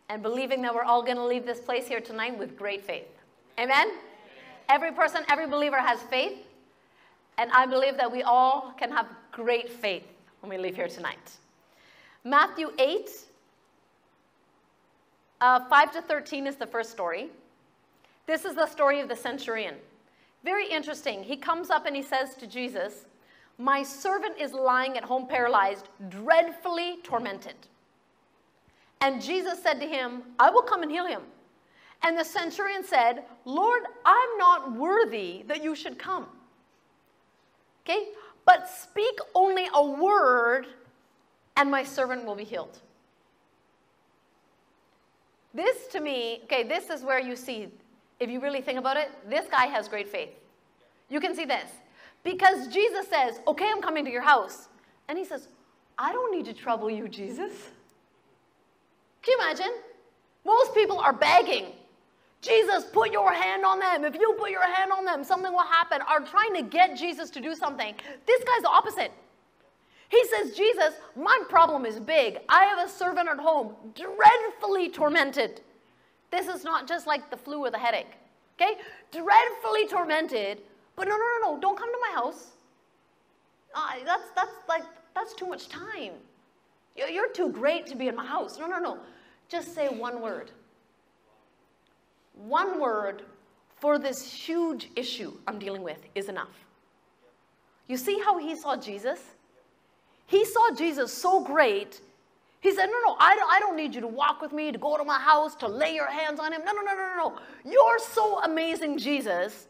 and believing that we're all going to leave this place here tonight with great faith. Amen? Every person, every believer has faith, and I believe that we all can have great faith when we leave here tonight. Matthew 8, 5 to 13 is the first story. This is the story of the centurion. Very interesting. He comes up and he says to Jesus, "My servant is lying at home paralyzed, dreadfully tormented." And Jesus said to him, "I will come and heal him." And the centurion said, "Lord, I'm not worthy that you should come. Okay? But speak only a word, and my servant will be healed." This to me, okay, this is where you see, if you really think about it, this guy has great faith. You can see this. Because Jesus says, "Okay, I'm coming to your house." And he says, "I don't need to trouble you, Jesus." Can you imagine? Most people are begging, "Jesus, put your hand on them. If you put your hand on them, something will happen," are trying to get Jesus to do something. This guy's the opposite. He says, "Jesus, my problem is big. I have a servant at home, dreadfully tormented." This is not just like the flu or the headache. Okay? Dreadfully tormented. But no, don't come to my house. That's too much time. You're too great to be in my house. No. Just say one word. One word for this huge issue I'm dealing with is enough. You see how he saw Jesus? He saw Jesus so great. He said, no, I don't need you to walk with me, to go to my house, to lay your hands on him. No. You're so amazing, Jesus,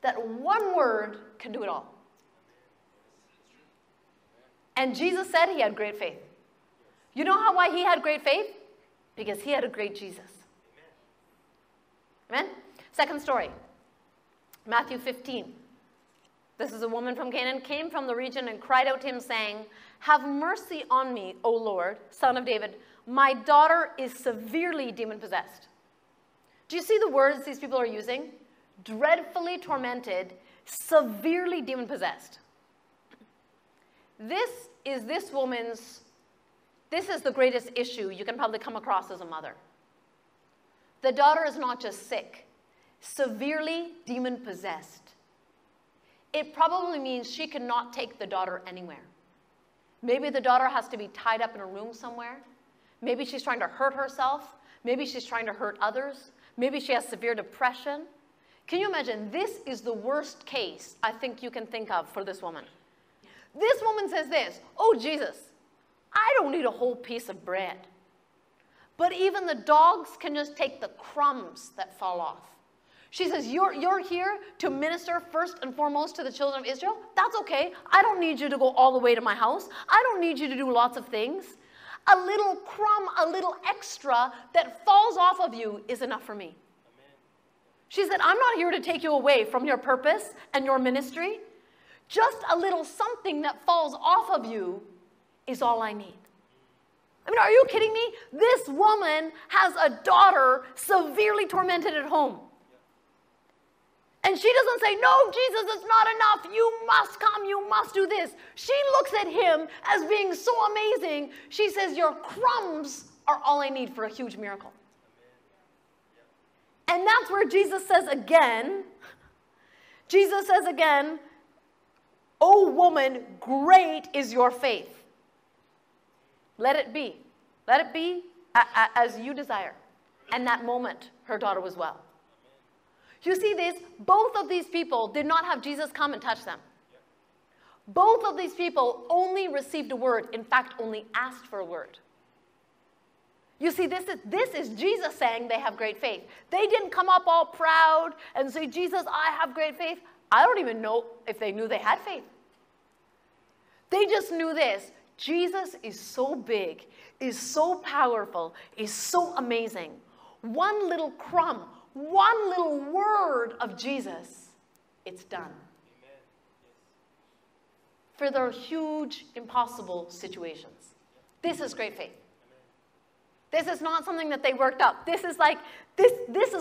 that one word can do it all. And Jesus said he had great faith. You know why he had great faith? Because he had a great Jesus. Amen? Second story, Matthew 15. This is a woman from Canaan, came from the region and cried out to him saying, "Have mercy on me, O Lord, Son of David. My daughter is severely demon-possessed." Do you see the words these people are using? Dreadfully tormented, severely demon-possessed. This is the greatest issue you can probably come across as a mother. The daughter is not just sick, severely demon-possessed. It probably means she cannot take the daughter anywhere. Maybe the daughter has to be tied up in a room somewhere. Maybe she's trying to hurt herself. Maybe she's trying to hurt others. Maybe she has severe depression. Can you imagine? This is the worst case I think you can think of for this woman. This woman says this, "Oh, Jesus, I don't need a whole piece of bread. But even the dogs can just take the crumbs that fall off." She says, you're here to minister first and foremost to the children of Israel? That's okay. I don't need you to go all the way to my house. I don't need you to do lots of things. A little crumb, a little extra that falls off of you is enough for me. Amen. She said, I'm not here to take you away from your purpose and your ministry. Just a little something that falls off of you is all I need. I mean, are you kidding me? This woman has a daughter severely tormented at home. And she doesn't say, "No, Jesus, it's not enough. You must come. You must do this." She looks at him as being so amazing. She says, "Your crumbs are all I need for a huge miracle." And that's where Jesus says again, "O woman, great is your faith. Let it be. Let it be as you desire." And that moment, her daughter was well. You see this? Both of these people did not have Jesus come and touch them. Both of these people only received a word. In fact, only asked for a word. You see, this is Jesus saying they have great faith. They didn't come up all proud and say, "Jesus, I have great faith." I don't even know if they knew they had faith. They just knew this. Jesus is so big, is so powerful, is so amazing. One little crumb, one little word of Jesus, it's done. Amen. For their huge, impossible situations. This is great faith. Amen. This is not something that they worked up. This is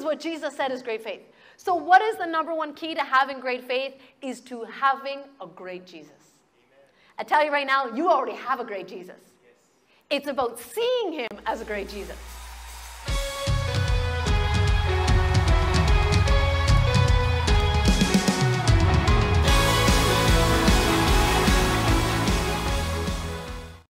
what Jesus said is great faith. So what is the number one key to having great faith? Is to having a great Jesus. Amen. I tell you right now, you already have a great Jesus. Yes. It's about seeing him as a great Jesus.